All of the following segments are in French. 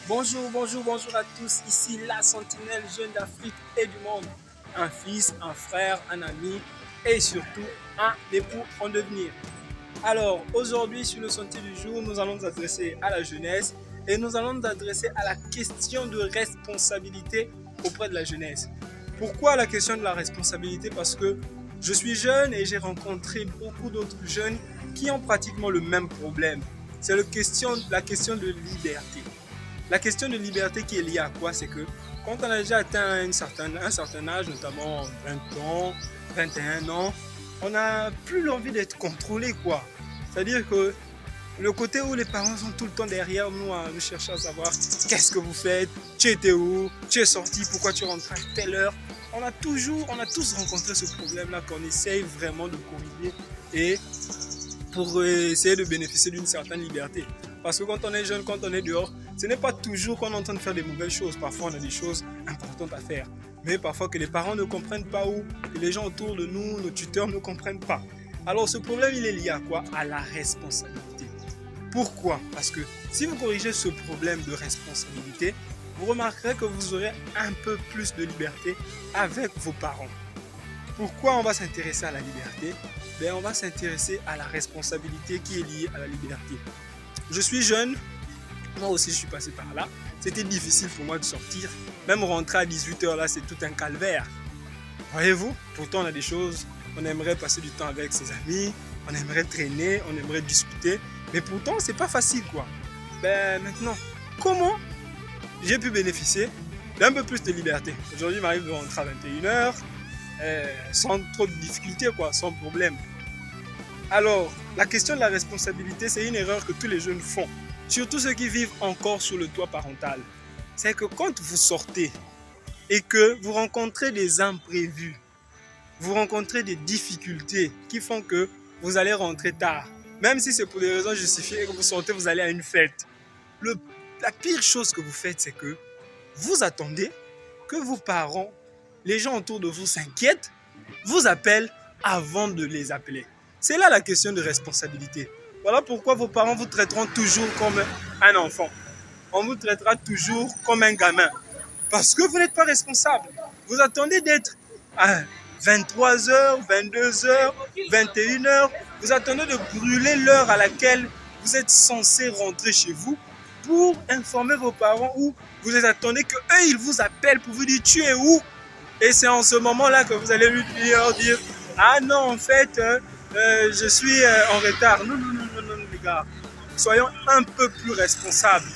Bonjour à tous. Ici la sentinelle jeune d'Afrique et du monde. Un fils, un frère, un ami et surtout un époux en devenir. Alors aujourd'hui sur le sentier du jour, nous allons nous adresser à la jeunesse et nous allons nous adresser à la question de responsabilité auprès de la jeunesse. Pourquoi la question de la responsabilité? Parce que je suis jeune et j'ai rencontré beaucoup d'autres jeunes qui ont pratiquement le même problème. C'est la question de liberté. La question de liberté qui est liée à quoi? C'est que quand on a déjà atteint un certain âge, notamment 20 ans, 21 ans, on n'a plus l'envie d'être contrôlé, quoi. C'est-à-dire que le côté où les parents sont tout le temps derrière nous à nous chercher à savoir qu'est-ce que vous faites, tu étais où, tu es sorti, pourquoi tu rentres à telle heure. On a tous rencontré ce problème-là qu'on essaye vraiment de corriger et pour essayer de bénéficier d'une certaine liberté. Parce que quand on est jeune, quand on est dehors, ce n'est pas toujours qu'on est en train de faire des mauvaises choses. Parfois, on a des choses importantes à faire. Mais parfois que les parents ne comprennent pas ou que les gens autour de nous, nos tuteurs ne comprennent pas. Alors ce problème, il est lié à quoi? À la responsabilité. Pourquoi? Parce que si vous corrigez ce problème de responsabilité, vous remarquerez que vous aurez un peu plus de liberté avec vos parents. Pourquoi on va s'intéresser à la liberté? On va s'intéresser à la responsabilité qui est liée à la liberté. Je suis jeune, moi aussi je suis passé par là. C'était difficile pour moi de sortir. Même rentrer à 18h là, c'est tout un calvaire. Voyez-vous? Pourtant on a des choses, on aimerait passer du temps avec ses amis, on aimerait traîner, on aimerait discuter. Mais pourtant c'est pas facile quoi. Maintenant, comment j'ai pu bénéficier d'un peu plus de liberté? Aujourd'hui il m'arrive de rentrer à 21h. Sans trop de difficultés, quoi, sans problème. Alors, la question de la responsabilité, c'est une erreur que tous les jeunes font, surtout ceux qui vivent encore sous le toit parental. C'est que quand vous sortez et que vous rencontrez des imprévus, vous rencontrez des difficultés qui font que vous allez rentrer tard, même si c'est pour des raisons justifiées et que vous sortez, vous allez à une fête. La pire chose que vous faites, c'est que vous attendez que vos parents, les gens autour de vous s'inquiètent, vous appellent avant de les appeler. C'est là la question de responsabilité. Voilà pourquoi vos parents vous traiteront toujours comme un enfant. On vous traitera toujours comme un gamin. Parce que vous n'êtes pas responsable. Vous attendez d'être à 23h, 22h, 21h. Vous attendez de brûler l'heure à laquelle vous êtes censé rentrer chez vous pour informer vos parents ou vous attendez qu'eux, ils vous appellent pour vous dire tu es où? Et c'est en ce moment-là que vous allez lui dire ah non, en fait, je suis en retard. Non, les gars. Soyons un peu plus responsables.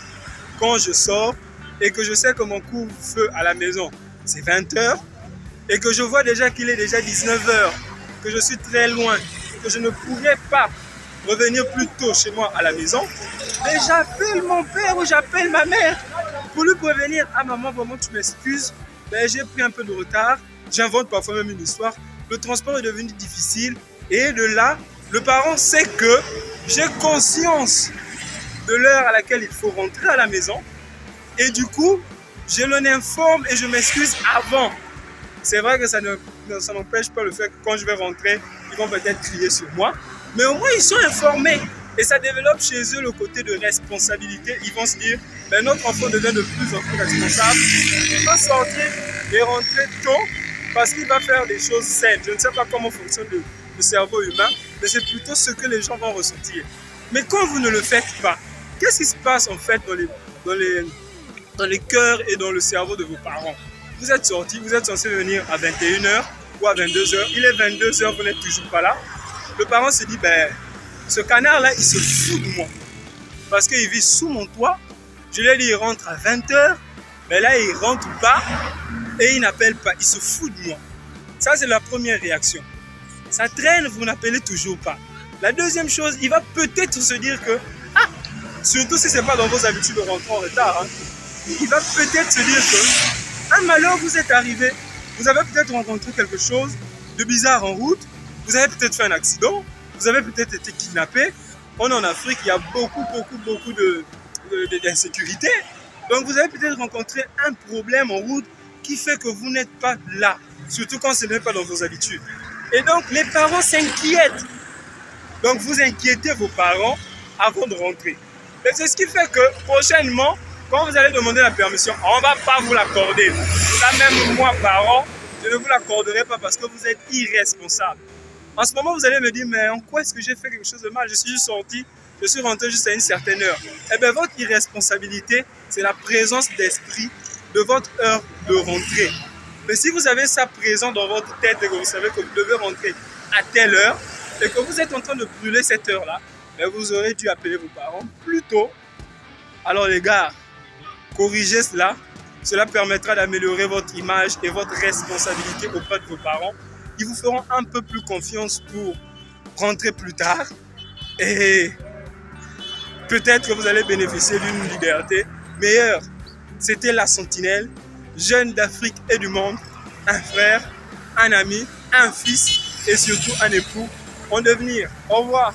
Quand je sors et que je sais que mon couvre-feu à la maison, c'est 20h et que je vois déjà qu'il est déjà 19h, que je suis très loin, que je ne pourrais pas revenir plus tôt chez moi à la maison, mais j'appelle mon père ou j'appelle ma mère pour lui prévenir. Ah maman, vraiment, tu m'excuses. J'ai pris un peu de retard, j'invente parfois même une histoire, le transport est devenu difficile et de là, le parent sait que j'ai conscience de l'heure à laquelle il faut rentrer à la maison et du coup, je l'en informe et je m'excuse avant. C'est vrai que ça n'empêche pas le fait que quand je vais rentrer, ils vont peut-être crier sur moi, mais au moins ils sont informés et ça développe chez eux le côté de responsabilité. Ils vont se dire, notre enfant devient de plus en plus responsable. Il va sortir et rentrer tôt parce qu'il va faire des choses saines. Je ne sais pas comment fonctionne le cerveau humain, mais c'est plutôt ce que les gens vont ressentir. Mais quand vous ne le faites pas, qu'est-ce qui se passe en fait dans les cœurs et dans le cerveau de vos parents? Vous êtes sortis, vous êtes censé venir à 21h ou à 22h. Il est 22h, vous n'êtes toujours pas là. Le parent se dit, ce canard-là, il se fout de moi. Parce qu'il vit sous mon toit. Je lui ai dit, il rentre à 20h. Mais là, il rentre pas et il n'appelle pas. Il se fout de moi. Ça, c'est la première réaction. Ça traîne, vous n'appelez toujours pas. La deuxième chose, il va peut-être se dire que, surtout si ce n'est pas dans vos habitudes de rentrer en retard, il va peut-être se dire que un malheur vous est arrivé. Vous avez peut-être rencontré quelque chose de bizarre en route. Vous avez peut-être fait un accident. Vous avez peut-être été kidnappé. On est en Afrique, il y a beaucoup d'insécurité. Donc vous avez peut-être rencontré un problème en route qui fait que vous n'êtes pas là. Surtout quand ce n'est pas dans vos habitudes. Et donc les parents s'inquiètent. Donc vous inquiétez vos parents avant de rentrer. Et c'est ce qui fait que prochainement, Quand vous allez demander la permission, on ne va pas vous l'accorder. Ça, même moi, parent, je ne vous l'accorderai pas parce que vous êtes irresponsable. En ce moment, vous allez me dire, mais en quoi est-ce que j'ai fait quelque chose de mal? Je suis juste sorti, je suis rentré juste à une certaine heure. Eh bien, votre irresponsabilité, c'est la présence d'esprit de votre heure de rentrée. Mais si vous avez ça présent dans votre tête et que vous savez que vous devez rentrer à telle heure et que vous êtes en train de brûler cette heure-là, vous aurez dû appeler vos parents plus tôt. Alors les gars, corrigez cela. Cela permettra d'améliorer votre image et votre responsabilité auprès de vos parents. Ils vous feront un peu plus confiance pour rentrer plus tard. Et peut-être que vous allez bénéficier d'une liberté meilleure. C'était La Sentinelle, jeune d'Afrique et du monde, un frère, un ami, un fils et surtout un époux en devenir. Au revoir.